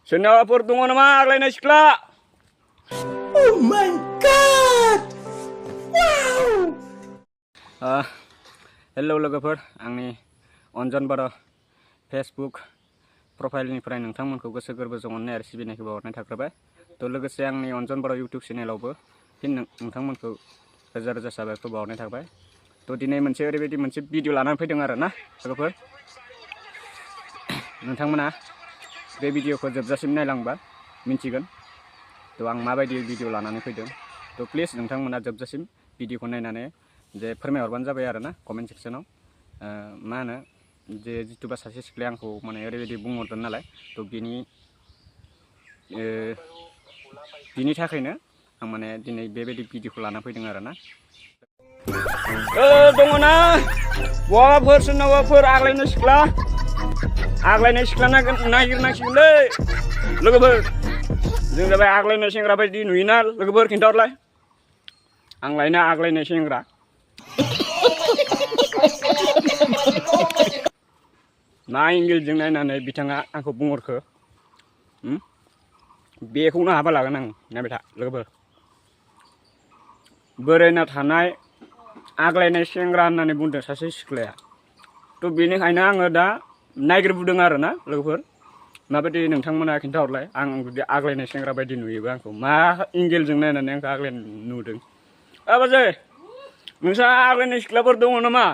Sonomafour dong nama aglainya sikla. Oh my god! Wow! Hello लोगोफोर आंनि अनजन बर' Facebook प्रफाइलनिफ्राय नोंथांमोनखौ गोसो गोरबोजों अननाय आरो सिबिनायखौ बावहरनाय थाग्रोबाय। थ' लोगोसे आंनि अनजन बर' इउटिउब चेनेलावबो फिन नोंथांमोनखौ रोजा रोजा साबायखर बावहरनाय थाबाय। थ' दिनै ओरैबायदि मोनसे भिडिअ लानानै फैदों आरो ना लोगोफोर। नोंथांमोना बे भिडिअखौ जोबजासिम नायलांबा मिन्थिगोन थ' आं माबायदि भिडिअ लानानै फैदों। थ' प्लिज नोंथांमोना जोबजासिम भिडिअखौ नायनानै जे फोरमायहरबानो जाबाय आरो ना कमेन्ट सेक्सनाव मा होनो जे जिथुबा सासे सिख्लाया आंखौ माने ओरैबायदि बुंहरदों नालाय थ' बिनि थाखायनो आं माने दिनै बेबायदि भिडिअखौ लाना फैदों आरो ना। दङ ना बहाबाफोर सोरनावबाफोर आग्लायनाय सिख्ला नागिरनांसिगोनलै लोगोफोर। जों जाबाय आग्लायनाय सेंग्रा बायदि नुयोना लोगोफोर, खिन्थाहरलाय आं लायना आग्लायनाय सेंग्रा। मा एंगेलजों नायनानै बिथाङा आंखौ बुंहरखो बेखौनो हाबा लागोन आं। नायबाय था लोगोफोर, बोरायना थानाय आग्लायनाय सेंग्रा होननानै बुंदों सासे सिख्लाया। थ' बेनिखायनो आङो दा नायगिरबोदों आरो ना लोगोफोर। माबायदि नोंथांमोना खिन्थाहरलाय, आं जुदि आग्लायनाय सेंग्रा बायदि नुयोबा आंखौ मा एंगेलजों नायनानै आंखौ आग्लायनाय नुदों। बाजै नोंस्रा आग्लायनाय सिख्लाफोर दङ नामा?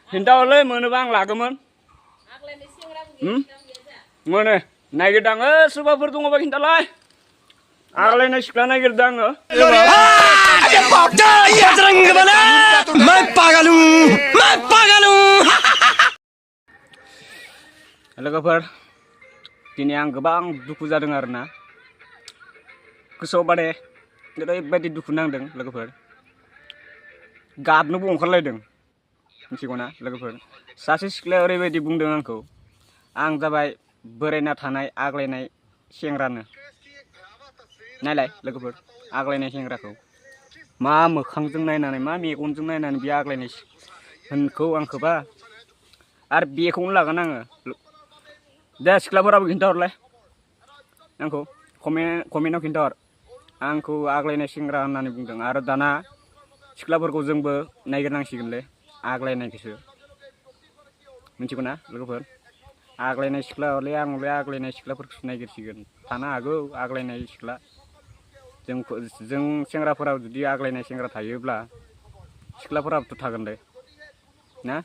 खिन्थाहरलै, मोनोबा आं लागौमोन। मोनो नागिरदां सोरबाफोर दङबा खिन्थालाय। आग्लायनाय सिख्ला नागिरदों आङो। लोगोफोर दिनै आं गोबां दुखु जादों आरो ना, गोसोआव माने ओरैबायदि दुखु नांदों लोगोफोर, गाबनोबो ओंखारलायदों मिथिगौना लोगोफोर। सासे सिख्लाया ओरैबायदि बुंदों आंखौ, आं जाबाय बोरायना थानाय आग्लायनाय सेंग्रानो। नायलाय लोगोफोर, आग्लायनाय सेंग्राखौ मा मोखांजों नायनानै मा मेगनजों नायनानै बे आग्लायनाय होनखौ आंखौबा, आरो बेखौनो लागोन आङो। दे सिख्लाफोराबो खिन्थाहरलाय आंखौ कमेन्टआव खिन्थाहर आंखौ आग्लायनाय सेंग्रा होननानै बुंदों। आरो दाना सिख्लाफोरखौ जोंबो नायगिरनांसिगोनलै आग्लायनायखौसो, मिथिगौ ना लोगोफोर। आग्लायनाय सिख्ला हले आं हले आग्लायनाय सिख्लाफोरखौसो नायगिरसिगोन। थानो हागौ आग्लायनाय सिख्ला, जों सेंग्राफोराव जुदि आग्लायनाय सेंग्रा थायोब्ला सिख्लाफोराबोथ' थागोन दे ना।